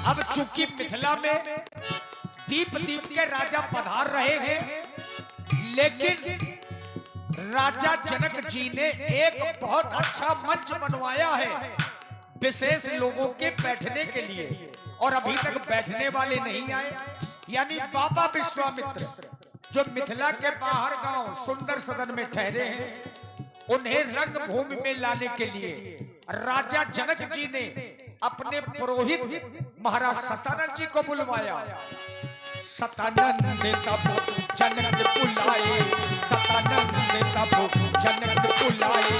अब चूंकि मिथिला में दीप दीप के राजा पधार रहे हैं, लेकिन राजा जनक जी ने एक बहुत अच्छा मंच बनवाया है विशेष लोगों के बैठने के लिए, और अभी तक बैठने वाले नहीं आए। यानी बाबा विश्वामित्र जो मिथिला के बाहर गांव सुंदर सदन में ठहरे हैं, उन्हें रंगभूमि में लाने के लिए राजा जनक जी ने अपने पुरोहित महाराज सतानंद जी को बुलवाया। सतानंद तब जनक बुलाए, सतानंद तब जनक बुलाए,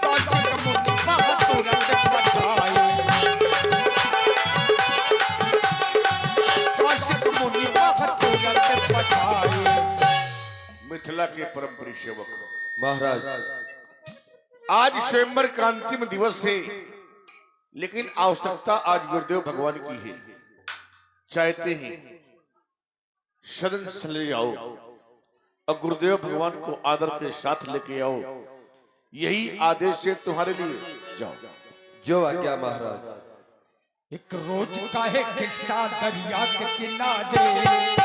कौशिक मुनि वहाँ तुरंत पधारे, कौशिक मुनि वहाँ तुरंत पधारे। मिथिला के परम प्रिय सेवक महाराज, आज स्वयंवर का अंतिम दिवस है, लेकिन आवश्यकता आज गुरुदेव भगवान की है। चाहते हैं सदन से ले आओ और गुरुदेव भगवान को आदर के साथ लेके आओ। यही आदेश है तुम्हारे लिए। जाओ। जो आज्ञा महाराज। एक रोज का है किस्सा दरिया के किनारे,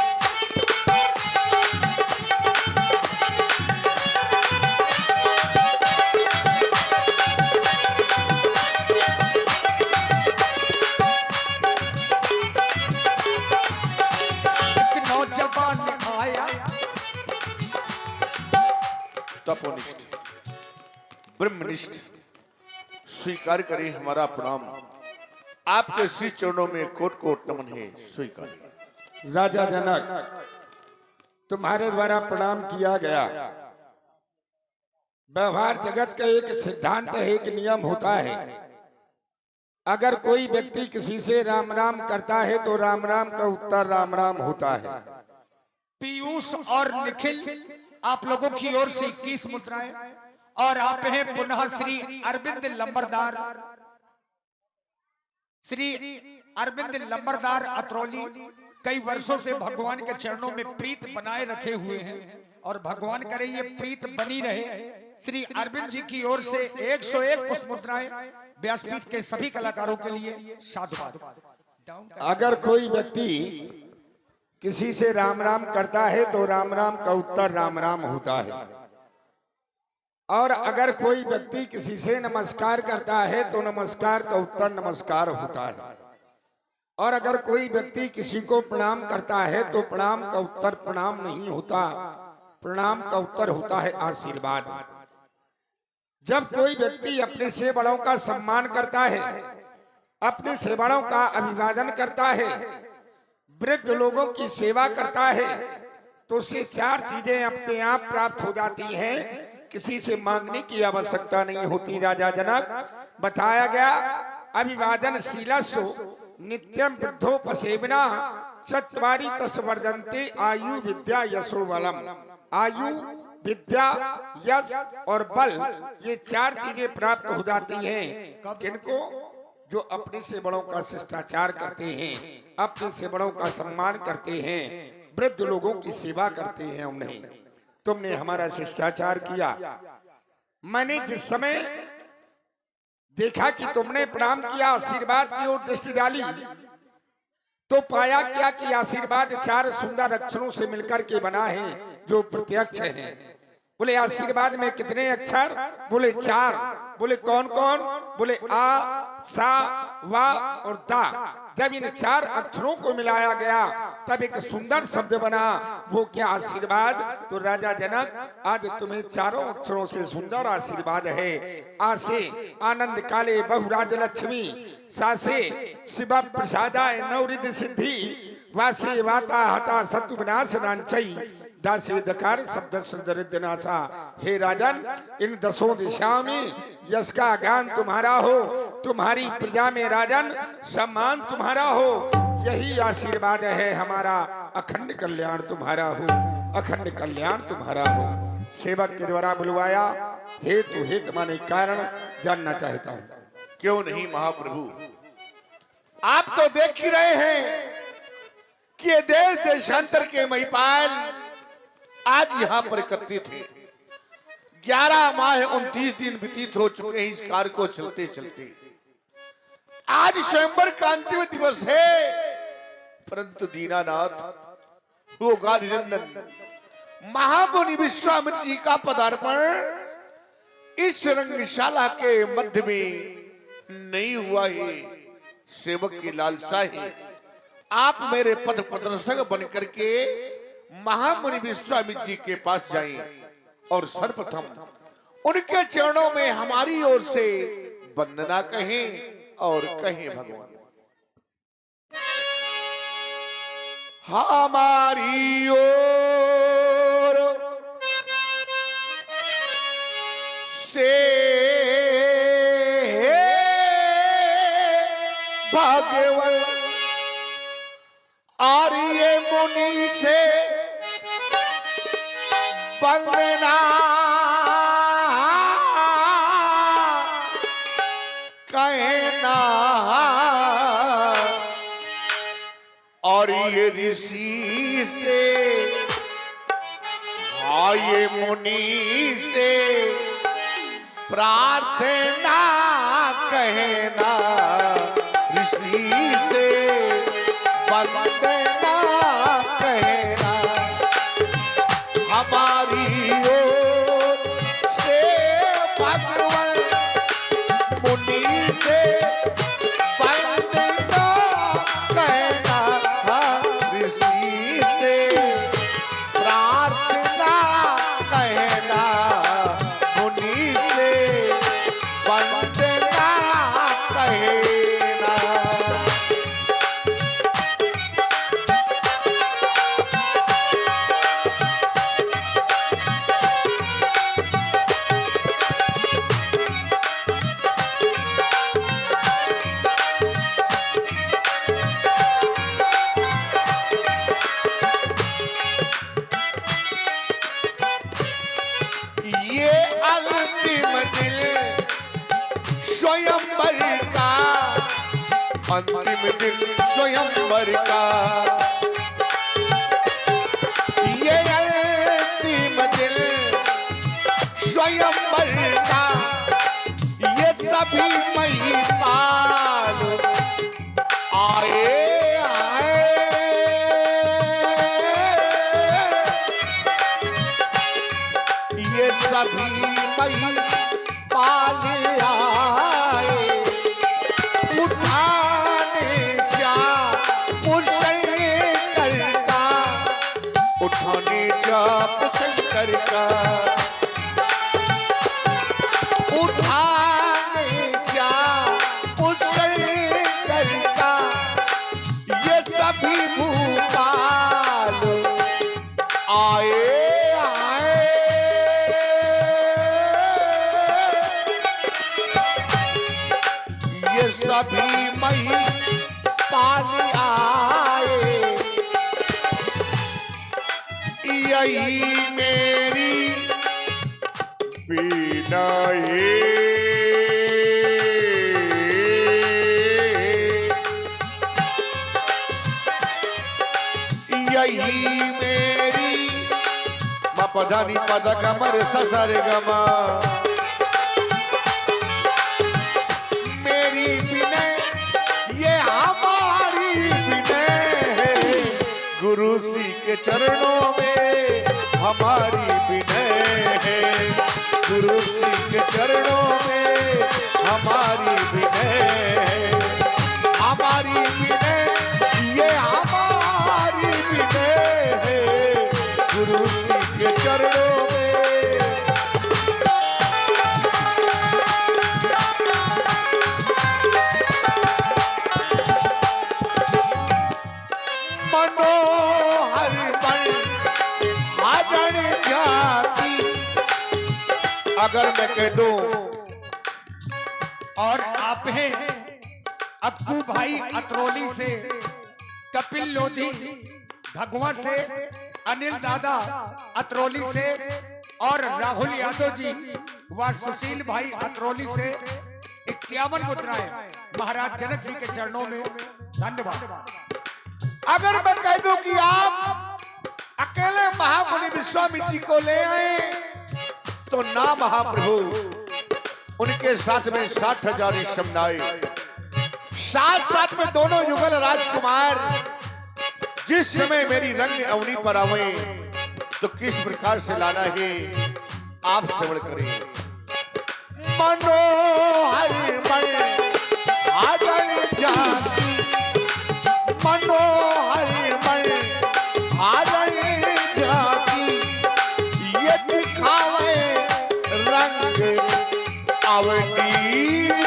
तपोनिष्ठ ब्रह्मनिष्ठ स्वीकार करें हमारा प्रणाम। आपके श्री चरणों में कोट कोट नमन है, स्वीकार। राजा जनक, तुम्हारे द्वारा प्रणाम किया गया। व्यवहार जगत का एक सिद्धांत है, एक नियम होता है। अगर कोई व्यक्ति किसी से राम राम करता है तो राम राम का उत्तर राम राम होता है। पीयूष और निखिल आप लोगों की ओर से 21 मुद्राएं, और आप हैं पुनः श्री अरविंद लंबरदार, श्री अरविंद लंबरदार अतरौली कई वर्षों से भगवान के चरणों में प्रीत बनाए रखे हुए हैं, और भगवान करे ये प्रीत बनी रहे। श्री अरविंद जी की ओर से 101 पुष्प मुद्राएं व्यासपीठ के सभी कलाकारों के लिए साधुवाद। अगर कोई व्यक्ति किसी से राम राम करता है तो राम राम का उत्तर राम राम होता है, और अगर कोई व्यक्ति किसी से नमस्कार करता है तो नमस्कार का उत्तर नमस्कार होता है, और अगर कोई व्यक्ति किसी को प्रणाम करता है तो प्रणाम का उत्तर प्रणाम नहीं होता, प्रणाम का उत्तर होता है आशीर्वाद। जब कोई व्यक्ति अपने से बड़ों का सम्मान करता है, अपने से बड़ों का अभिवादन करता है, वृद्ध लोगों की सेवा करता है, तो उसे 4 चीजें अपने आप प्राप्त हो जाती हैं, किसी से मांगने की आवश्यकता नहीं होती। राजा जनक, बताया गया अभिवादन शीलस्सु नित्यम वृद्धोपसेवना चत्वारि तस् वर्धन्ते आयु विद्या यशो बलम। आयु, विद्या, यश और बल, ये 4 चीजें प्राप्त हो जाती हैं। किनको? जो अपने से बड़ों का शिष्टाचार करते हैं, अपने से बड़ों का सम्मान करते हैं, वृद्ध लोगों की सेवा करते हैं। उन्हें तुमने हमारा शिष्टाचार किया। मैंने जिस समय देखा कि तुमने प्रणाम किया, आशीर्वाद की ओर दृष्टि डाली, तो पाया क्या कि आशीर्वाद 4 सुंदर अक्षरों से मिलकर के बना है जो प्रत्यक्ष है। बोले आशीर्वाद में कितने अक्षर? बोले 4। बोले कौन कौन? बोले आ, सा, वा और दा। जब इन 4 अक्षरों को मिलाया गया तब एक सुंदर शब्द बना। वो क्या? आशीर्वाद। तो राजा जनक, आज तुम्हें 4 अक्षरों से सुंदर आशीर्वाद है। आ से आनंद काले बहुराज लक्ष्मी, सा से शिव प्रसादाय नवरिद्धि सिद्धि, वासे वाता हता शत्रु विनाश नांचई, दासी दकार शब्द दरिद्र नाशा। हे राजन, इन 10 दिशाओं में यश का ज्ञान तुम्हारा हो, तुम्हारी प्रजा में राजन सम्मान तुम्हारा हो, यही आशीर्वाद है हमारा। अखंड कल्याण तुम्हारा हो, अखंड कल्याण तुम्हारा हो। सेवक के द्वारा बुलवाया, हेतु हित माने कारण जानना चाहता हूँ। क्यों नहीं महाप्रभु, आप तो देख ही रहे हैं कि ये देश देशांतर के महिपाल आज यहाँ पर एकत्रित है। 11 माह 29 दिन व्यतीत हो चुके हैं इस कार्य को चलते चलते। आज स्वयंवर का अंतिम दिवस है, परंतु दीनानाथ वो गादी नंदन महामुनि विश्वामित्र जी का पदार्पण इस रंगशाला के मध्य में नहीं हुआ है। सेवक की लालसा है, आप मेरे पद प्रदर्शक बन करके महामुनि विश्वामित्र जी के पास जाएं और सर्वप्रथम उनके चरणों में हमारी ओर से वंदना कहें और कहें भगवान हमारी ओर से भगवान आर्य मुनि से वंदना कहना और ये ऋषि से ये मुनि से प्रार्थना कहना ऋषि से वंदना कहना हमारी ओर से भगवान मुनि से वंदना कहना ऋषि से प्रार्थना कहना मुनि से वंदना कहना। ये अंतिम दिल स्वयंवर का, अंतिम दिन स्वयंवर का, ये अंतिम दिल स्वयंवर का, ये सभी महिपाल आए आए ये सभी महिपाल आए उठाने जा शंकर का, उठाने जा शंकर का, उठाने जा शंकर का, ये सभी भूपाल आए आए ये सभी महिपाल आए यही मेरी बीना है यही मेरी मपधानी पद कमर ससर गमा मेरी विनय ये हमारी विनय है गुरु सी के चरणों में हमारी विनय है गुरु सी के चरणों में हमारी विनय है हमारी विनय ये हमारी विनय है गुरु सी के चरणों में मनोहर बन हाजन जाती अगर मैं कह दूं और आप हैं अक्कू भाई अतरौली से, कपिल लोधी भगवा से, अनिल दादा अतरौली से और राहुल यादव जी व सुशील भाई अतरौली से 51 मुद्राएं महाराज जनक जी के चरणों में। धन्यवाद। अगर मैं कह दूं कि आप अकेले महामुनि विश्वामित्र जी को ले आए तो ना महाप्रभु उनके साथ में 60,000 समुदाय साथ साथ में दोनों युगल राजकुमार जिस समय मेरी रंग अवनी पर आवे तो किस प्रकार से लाना है आप श्रवण करें। मनोहर मन आदर जाति, मनोहर मन आदर जाति, ये दिखावे रंग अवनी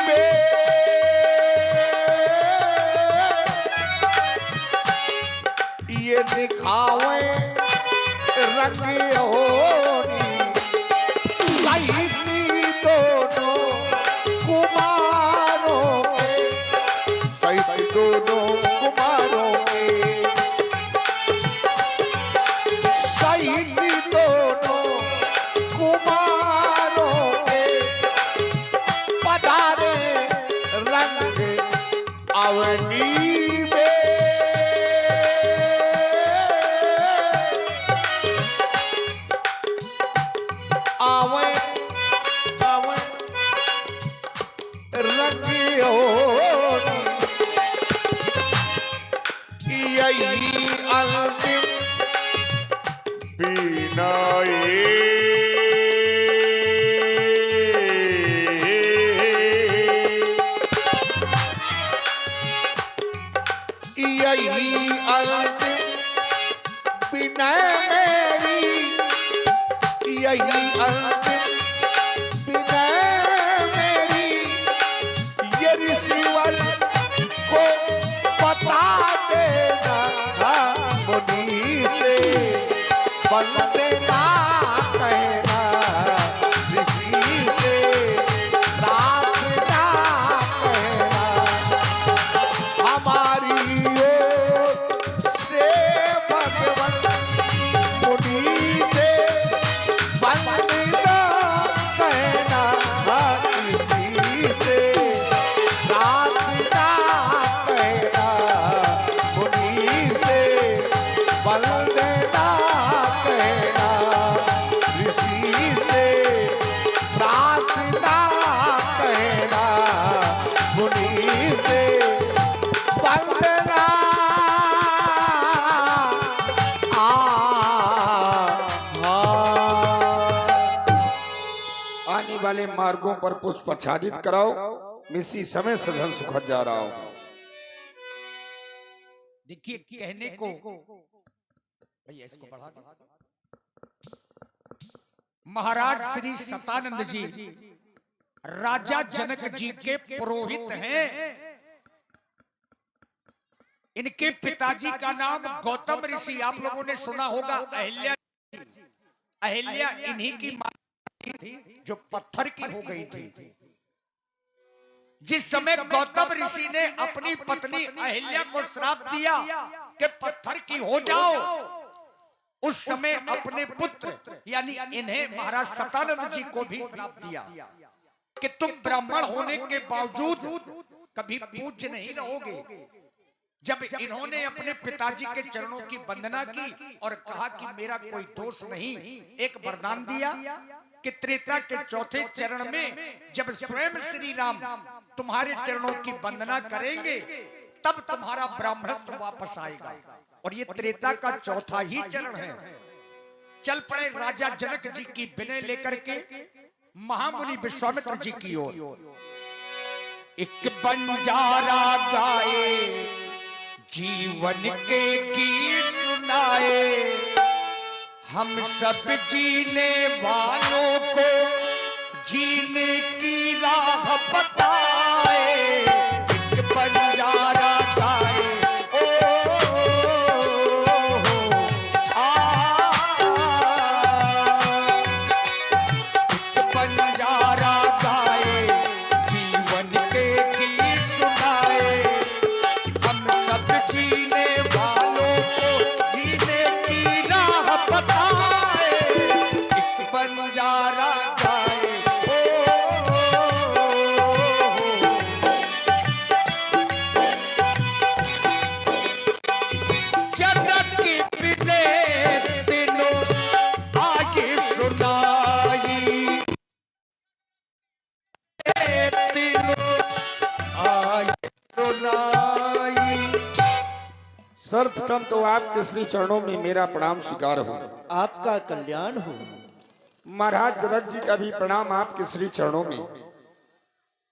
में, ये दिखावे रंग होनी सही दोनों कुमारों के, सही दोनों कुमारों के, सही दोनों कुमारों के, पधारे रंग अवनी में। आवे आवे रंगी होनी, यही अंतिम बीनाई, यही अंतिम बिना मेरी, यही अंतिम बिना मेरी, ये ऋषिवर को बता देना मुनि से, बल देना कहना ऋषि से, प्रार्थना कहना हमारी ओर से भगवान मुनि से, बंदना कहना ऋषि से, प्रार्थना कहना मुनि से, बंदना कहना ऋषि से, प्रार्थना कहना मुनि से, बंदना आने वाले मार्गों पर पुष्प आच्छादित कराओ। मैं इसी समय सघन सुखद जा रहा हूं। देखिए कहने को भैया इसको बढ़ा दो। महाराज श्री सतानंद जी राजा जनक जी के पुरोहित हैं। इनके पिताजी का नाम गौतम ऋषि, आप लोगों ने सुना होगा। अहिल्या, अहिल्या इन्हीं की मां थी जो पत्थर की हो गई थी। जिस समय गौतम ऋषि ने अपनी पत्नी अहिल्या को श्राप दिया कि पत्थर की हो जाओ, उस समय अपने पुत्र यानी इन्हें महाराज सतानंद जी को भी श्राप दिया कि तुम ब्राह्मण होने के बावजूद कभी पूज्य नहीं रहोगे। जब इन्होंने अपने पिताजी के चरणों की वंदना की और कहा कि मेरा कोई दोष नहीं, एक वरदान दिया कि त्रेता के चौथे चरण में जब स्वयं श्री राम तुम्हारे चरणों की वंदना करेंगे तब तुम्हारा ब्राह्मणत्व वापस आएगा। और ये त्रेता का चौथा ही चरण है। चल पड़े राजा जनक जी की विनय लेकर के महामुनि विश्वामित्र जी की ओर। एक बंजारा गाए जीवन के गीत सुनाए, हम सब जीने वालों को जीने की राह बताए। एक बंजारा गाए सर्वप्रथम तो आपके श्री चरणों में मेरा प्रणाम स्वीकार हो। आपका कल्याण हो। महाराज जनक जी का भी प्रणाम आपके श्री चरणों में।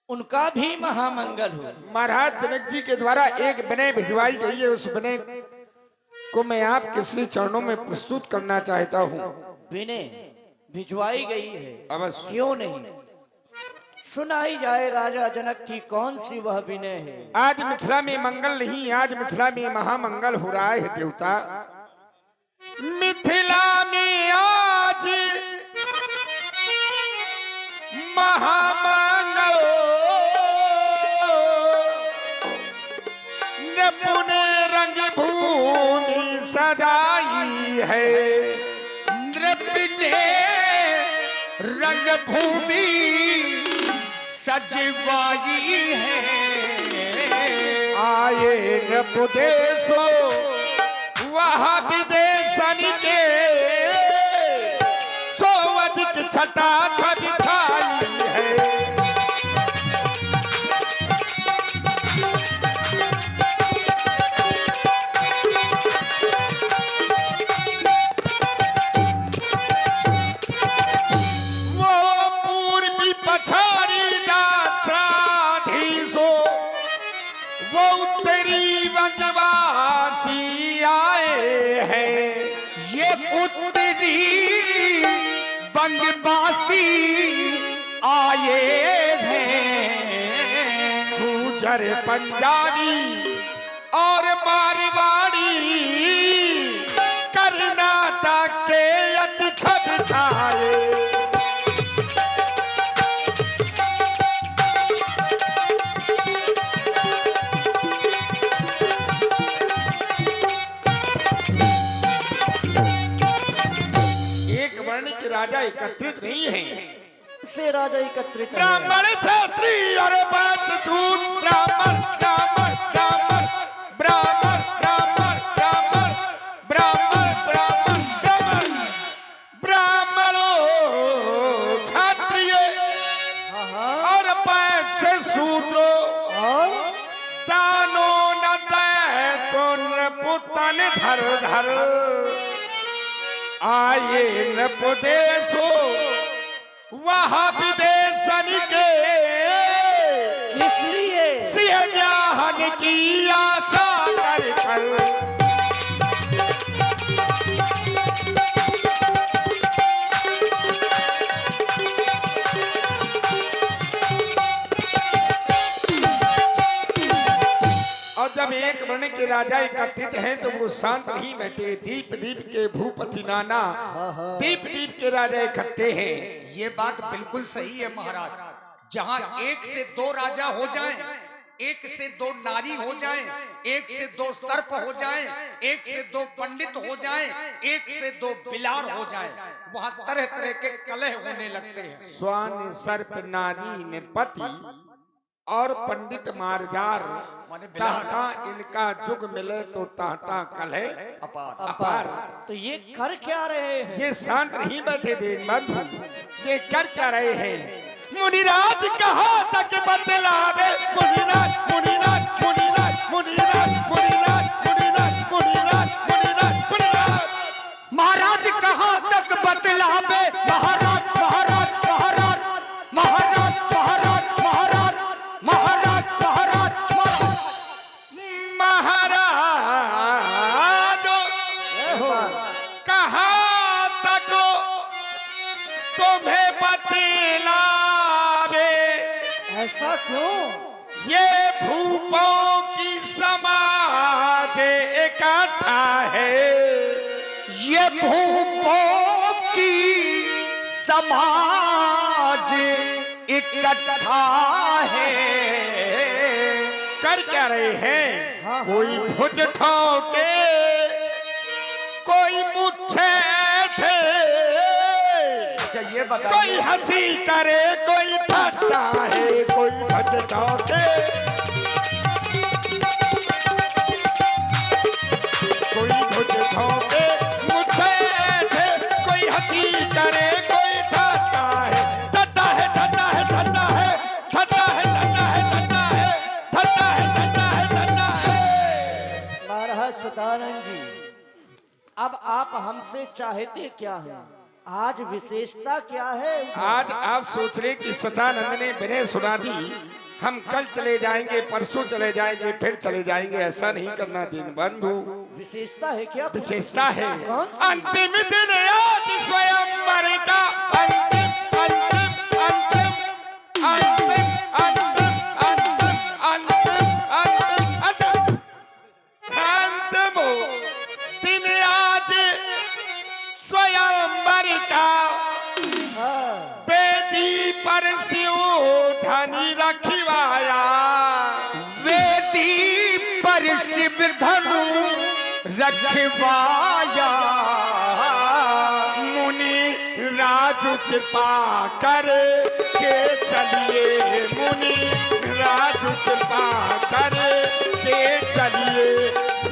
उनका भी महामंगल हो। महाराज जनक जी के द्वारा एक विनय भिजवाई गई है, उस विनय को मैं आपके श्री चरणों में प्रस्तुत करना चाहता हूँ। विनय भिजवाई गई है, अवश्य। क्यों नहीं, सुनाई जाए राजा जनक की कौन सी वह विनय है। आज मिथिला में मंगल नहीं, आज मिथिला में महामंगल हो रहा है देवता। मिथिला में आज महामंगल ने पुणे रंग भूमि सजाई है। नृप ने रंग भूमि सजवाई है। आए नृपदेशो वह विदेशन के सोवधिक छटा छवि छाई है। वो पूर्वी पछाड़ी दाक्षाधीशो वो उत्तरी वनवासी आए हैं। ये उत्तरी बंगवासी आए हैं। गुजर पंजाबी और मारवाड़ी कर्नाटक के अति छब छाए। एक वर्ण के राजा एकत्रित नहीं है, से राजा एकत्रित है। ब्राह्मण क्षत्रिय और बातचूत। ब्राह्मण ब्राह्मण ब्राह्मण ब्राह्मण ब्राह्मण ब्राह्मण ब्राह्मण ब्राह्मण ब्राह्मण ब्राह्मणों क्षत्रिय और पैसे शूद्रो और तानो न दे तो नृपुतन धर धर। आए नृपदेशो वह विदेशन के किस लिए सिंह ब्याहन की आशा कर कर। और जब एक वर्ण के राजा एकत्रित हैं तो वो शांत नहीं बैठे। दीप दीप के भूपति नाना, दीप दीप के राजा इकट्ठे हैं। ये बात बिल्कुल सही है महाराज। जहां एक से दो राजा हो जाएं, एक से दो नारी हो जाएं, एक से दो सर्प हो जाएं, एक से दो पंडित हो जाएं, एक से दो बिलार हो जाएं, वहां तरह तरह के कलह होने लगते हैं। स्वान सर्प नारी ने पति और पंडित मारजार। माने बिलार। ताता इनका जुग मिले तो ताता कलह अपार। अपार। तो ये कर क्या रहे हैं। ये शांत नहीं बैठे देन बंधु, ये कर क्या रहे हैं। मुनिराज कहा तक बतलावे। मुनिराज मुनिराज मुनिराज मुनिराज मुनिराज मुनिराज मुनिराज मुनिराज मुनिराज। महाराज कहाँ तक बतलावे। महाराज महाराज महाराज महाराज महाराज महाराज महाराज महाराज महाराज कहाँ तक तुम्हें बतलावे। ऐसा क्यों। ये भूपों की समाज इकट्ठा है। ये भूपों की समाज इकट्ठा है। कर क्या रहे हैं। कोई भुज ठोके, कोई मुच्छे ठे, ये बता कोई हंसी करे, कोई ठट्टा है, कोई भुज ठोके, कोई भुज ठोके मुच्छे ठे, कोई हंसी करे, कोई ठट्टा है, ठट्टा है, ठट्टा है, ठट्टा है, ठट्टा है, ठट्टा है, ठट्टा है, ठट्टा है, ठट्टा है, ठट्टा है। महाराज सतानंद जी, अब आप हमसे चाहते क्या हैं? आज विशेषता क्या है? आज आप सोच रहे कि सतानंद ने विनय सुना दी, हम कल चले जाएंगे, परसों चले जाएंगे, फिर चले जाएंगे, ऐसा नहीं करना दीन बंधु। विशेषता है क्या? विशेषता है कौन सी? अंतिम दिन आज स्वयंवर का, अंतिम अंतिम अंतिम अंतिम अंतिम अंतिम अंतिम अंतिम अंतिम दिन आज स्वयंवर का, हाँ, बेदी पर शिव धनी रखवाया, वेदी पर शिव धनु रखवाया, मुनि राजू कृपा कर के चलिए, मुनि राजू कृपा कर के चलिए,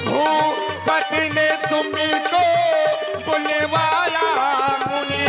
भूपति ने तुमको बुलवाया, मुनि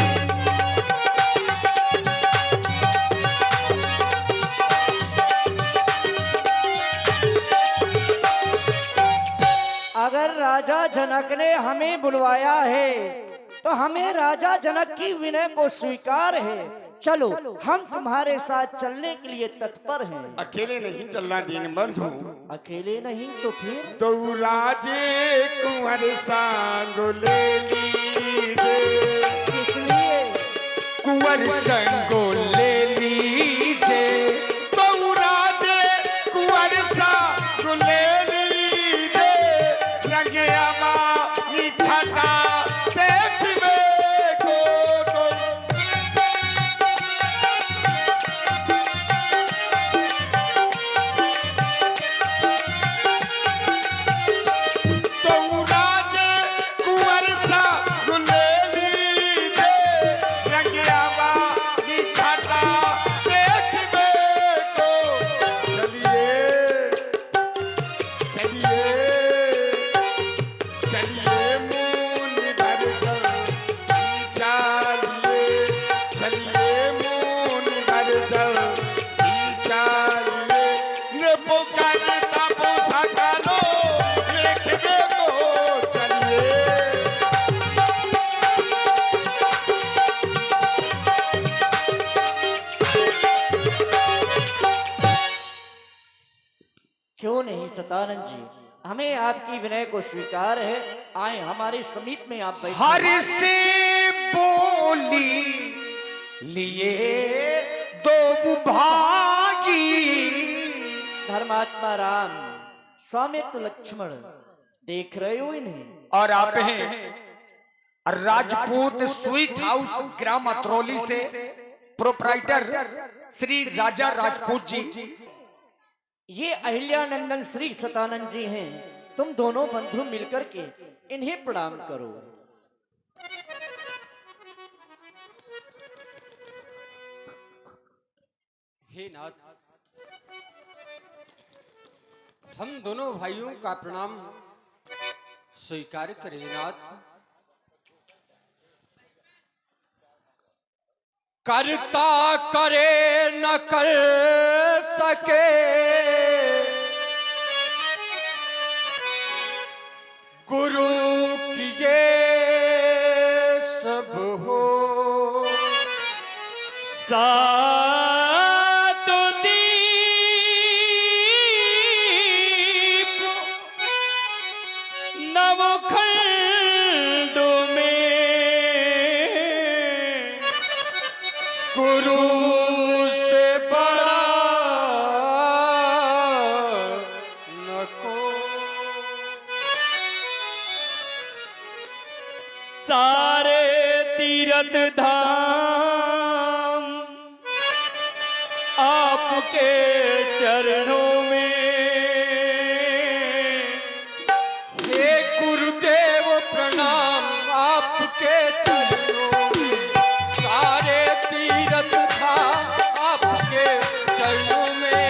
अगर राजा जनक ने हमें बुलवाया है तो हमें राजा जनक की विनय को स्वीकार है। चलो, हम तुम्हारे साथ चलने के लिए तत्पर हैं। अकेले नहीं चलना दीन बंधु, अकेले नहीं तो फिर? तो राजे कुंवर सांग ले लीजे, इसलिए कुंवर संगो ले लीजे, तो राजे कुंवर सांग ले लीजे, रंगे अमानी छटा देखिबे को तो। तो राजे कुंवर सांग ले लीजे, रंगे अमानी छटा देखिबे को। चलिए चलिए चलिए मुनि भर जल चालिए, चलिए मुनि भर जल चालिए, ने पुकार तपो सकलो देखबे को। चलिए क्यों नहीं सतानंद जी, हमें आपकी विनय को स्वीकार है। आए हमारे समीप में आप बैठिए। हर से बोली लिए दो भागी, धर्मात्मा राम, स्वामित्व लक्ष्मण, देख रहे हो इन्हें? और आप हैं राजपूत स्वीट हाउस ग्राम अतरौली से प्रोप्राइटर श्री राजा राजपूत जी। ये अहिल्यानंदन श्री सतानंद जी हैं। तुम दोनों बंधु मिलकर के इन्हें प्रणाम करो। हे नाथ, हम दोनों भाइयों का प्रणाम स्वीकार करें नाथ। करता करे न कर सके, गुरु किए सब हो, सात दीप नवखंड में, गुरु से बड़ा न को, सारे तीर्थ धाम आपके चरणों में। हे गुरुदेव प्रणाम आपके चरणों में, सारे तीर्थ धाम आपके चरणों में।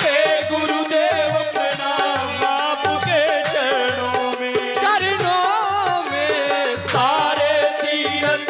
हे गुरुदेव प्रणाम आपके चरणों में, चरणों में सारे तीर्थ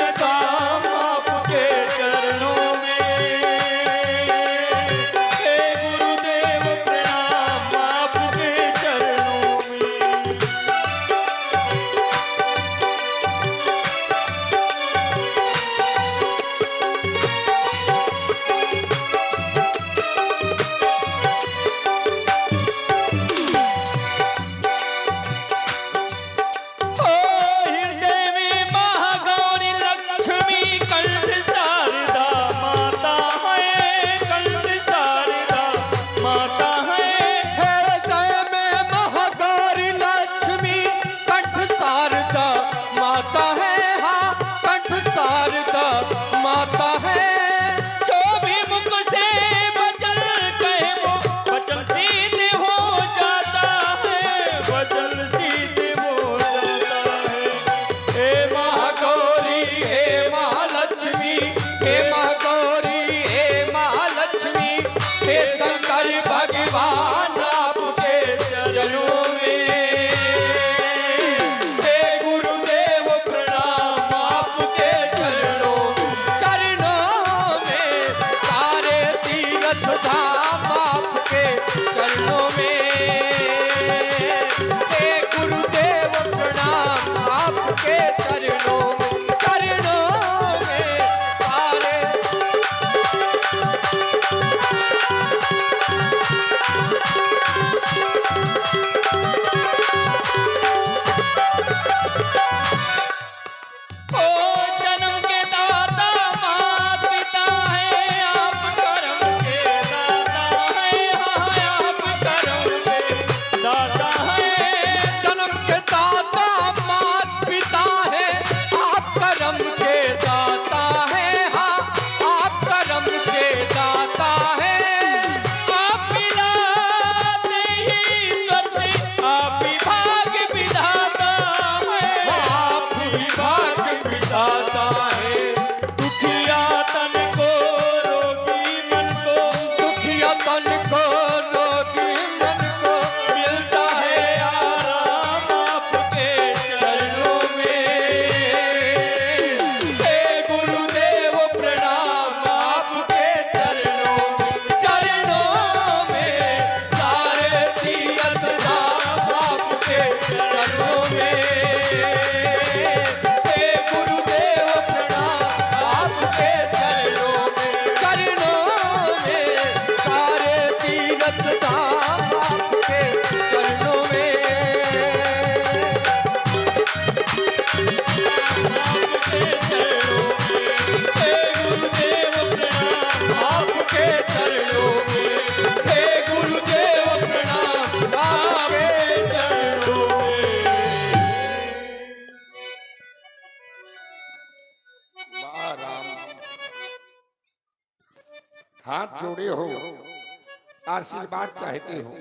हाथ जोड़े हो, आशीर्वाद चाहते हो।